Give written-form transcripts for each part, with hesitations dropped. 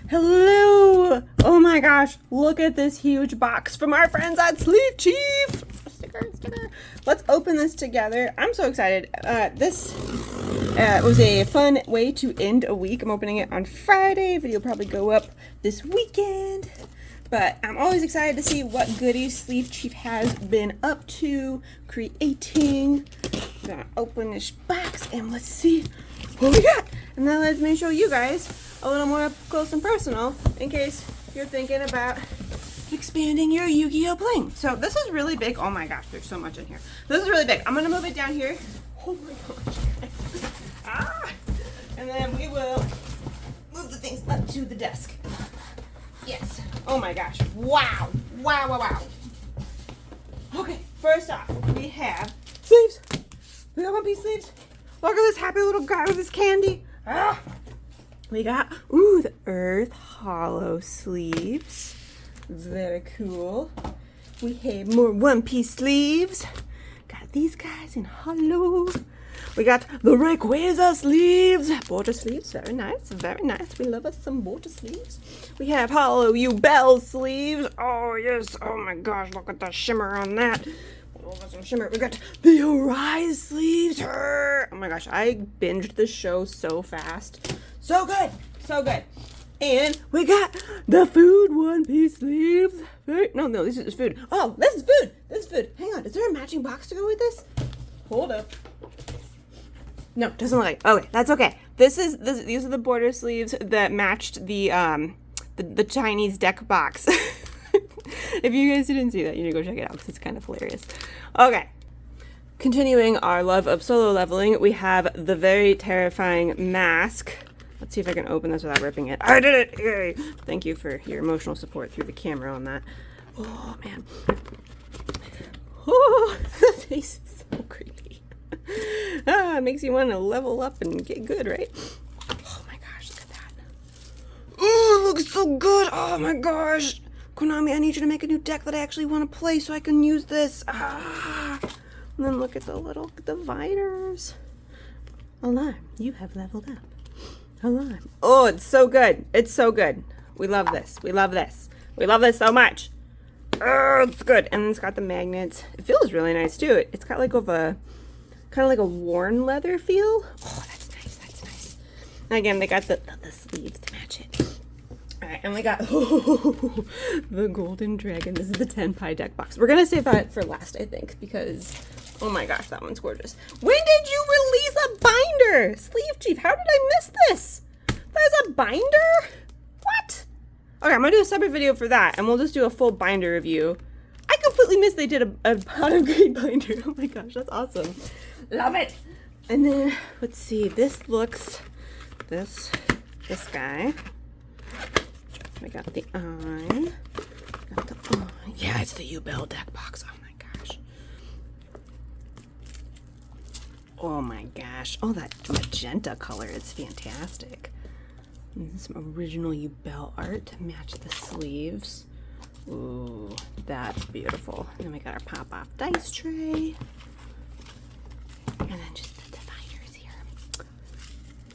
Hello! Oh my gosh, look at this huge box from our friends at SleeveChief! Sticker. Let's open this together. I'm so excited. This was a fun way to end a week. I'm opening it on Friday. Video will probably go up this weekend. But I'm always excited to see what goodies SleeveChief has been up to creating. I'm gonna open this box and let's see what we got. And then let me show you guys a little more up close and personal in case you're thinking about expanding your Yu-Gi-Oh playing. So this is really big. Oh my gosh, there's so much in here. This is really big. I'm gonna move it down here. Oh my gosh. And then we will move the things up to the desk. Yes. Oh my gosh. Wow. Okay, first off, we have sleeves. We got One Piece sleeves. Look at this happy little guy with his candy. We got, the Earth Hollow sleeves. Very cool. We have more One Piece sleeves. Got these guys in hollow. We got the Rayquaza sleeves. Border sleeves, very nice, very nice. We love us some border sleeves. We have hollow Yubel sleeves. Oh yes, oh my gosh, look at the shimmer on that. Some shimmer. We got the Arise sleeves. Oh my gosh, I binged the show so fast. So good, so good. And we got the food One Piece sleeves. No, this is food. Oh, this is food. This is food. Hang on, is there a matching box to go with this? Hold up. No, doesn't look like. Okay, that's okay. These are the border sleeves that matched the Chinese deck box. If you guys didn't see that, you need to go check it out because it's kind of hilarious. Okay. Continuing our love of solo leveling, we have the very terrifying mask. Let's see if I can open this without ripping it. I did it! Yay! Thank you for your emotional support through the camera on that. Oh, man. Oh, the face is so creepy. It makes you want to level up and get good, right? Oh my gosh, look at that. Oh, it looks so good! Oh my gosh! Konami, I need you to make a new deck that I actually want to play so I can use this. And then look at the little dividers. Alarm, you have leveled up. Alarm. Oh, it's so good. It's so good. We love this. We love this. We love this so much. Oh, it's good. And it's got the magnets. It feels really nice too. It's got like kind of like a worn leather feel. Oh, that's nice. That's nice. And again, they got the sleeves to match it. Alright, and we got the Golden Dragon. This is the Tenpai deck box. We're going to save that for last, I think, because, oh my gosh, that one's gorgeous. When did you release a binder? SleeveChief, how did I miss this? There's a binder? What? Okay, I'm going to do a separate video for that, and we'll just do a full binder review. I completely missed they did a pot of green binder. Oh my gosh, that's awesome. Love it. And then, let's see, this looks, this guy. I got the eye. Yeah, it's the Yubel deck box. Oh my gosh. Oh my gosh. Oh, that magenta color is fantastic. And some original Yubel art to match the sleeves. Ooh, that's beautiful. And then we got our pop-off dice tray. And then just the dividers here.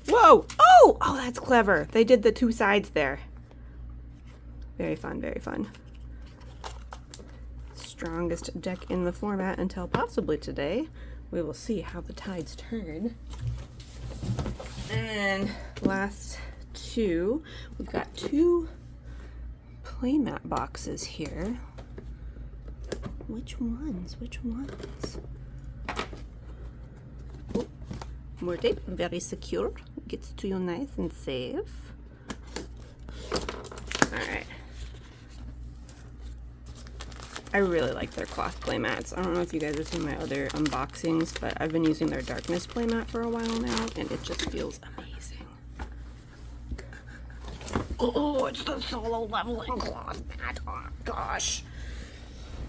Whoa! Oh, that's clever. They did the two sides there. Very fun, very fun. Strongest deck in the format until possibly today. We will see how the tides turn. And last two, we've got two playmat boxes here. Which ones? Oh, more tape, very secure. Gets to you nice and safe. All right. I really like their cloth playmats. I don't know if you guys have seen my other unboxings, but I've been using their darkness playmat for a while now, and it just feels amazing. Oh, it's the solo leveling cloth mat. Oh my gosh.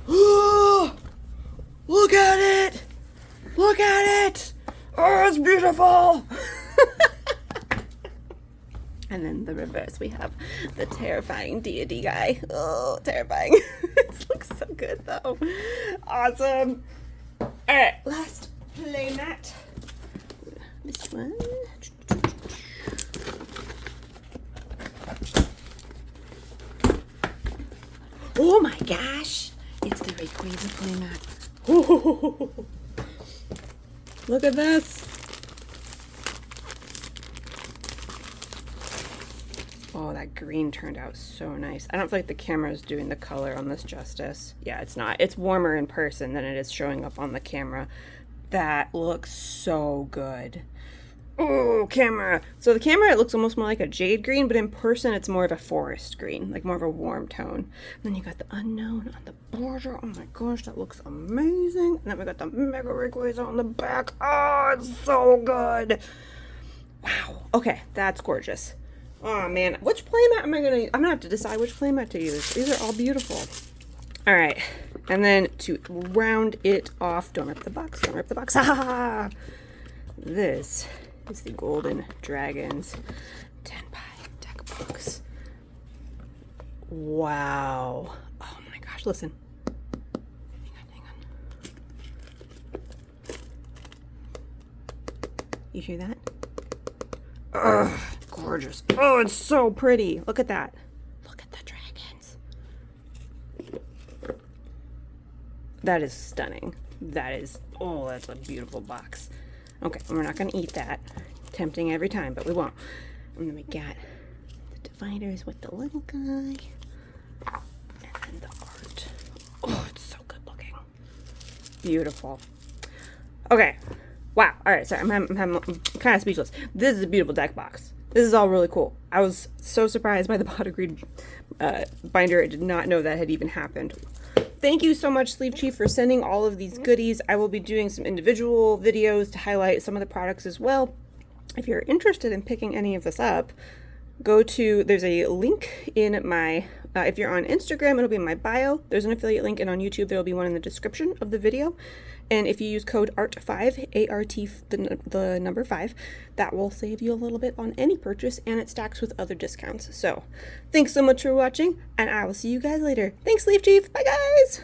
Oh, look at it. Look at it. Oh, it's beautiful. And then the reverse, we have the terrifying deity guy. Oh, terrifying. It looks so good, though. Awesome. All right, last playmat. This one. Oh my gosh. It's the Rayquaza playmat. Look at this. Oh, that green turned out so nice. I don't feel like the camera is doing the color on this justice. Yeah, it's not. It's warmer in person than it is showing up on the camera. That looks so good. Oh, camera. So the camera, it looks almost more like a jade green, but in person it's more of a forest green, like more of a warm tone. And then you got the unknown on the border. Oh my gosh, that looks amazing. And then we got the Mega Rayquaza on the back. Oh, it's so good. Wow. Okay, that's gorgeous. Oh man, which playmat am I gonna use? I'm gonna have to decide which playmat to use. These are all beautiful. All right, and then to round it off, don't rip the box, don't rip the box. Ha! This is the Golden Dragons Tenpai deck box. Wow. Oh my gosh, listen. Hang on. You hear that? Ugh, gorgeous. Oh, it's so pretty. Look at that. Look at the dragons. That is stunning. That is, oh, that's a beautiful box. Okay, we're not going to eat that. Tempting every time, but we won't. And then we got the dividers with the little guy. And then the art. Oh, it's so good looking. Beautiful. Okay. Wow. All right. Sorry. I'm kind of speechless. This is a beautiful deck box. This is all really cool. I was so surprised by the pot of greed binder. I did not know that had even happened. Thank you so much, SleeveChief, for sending all of these goodies. I will be doing some individual videos to highlight some of the products as well. If you're interested in picking any of this up, there's a link in my, if you're on Instagram, it'll be in my bio. There's an affiliate link, and on YouTube, there'll be one in the description of the video. And if you use code ART5, A-R-T, the number 5, that will save you a little bit on any purchase, and it stacks with other discounts. So, thanks so much for watching, and I will see you guys later. Thanks, SleeveChief. Bye, guys!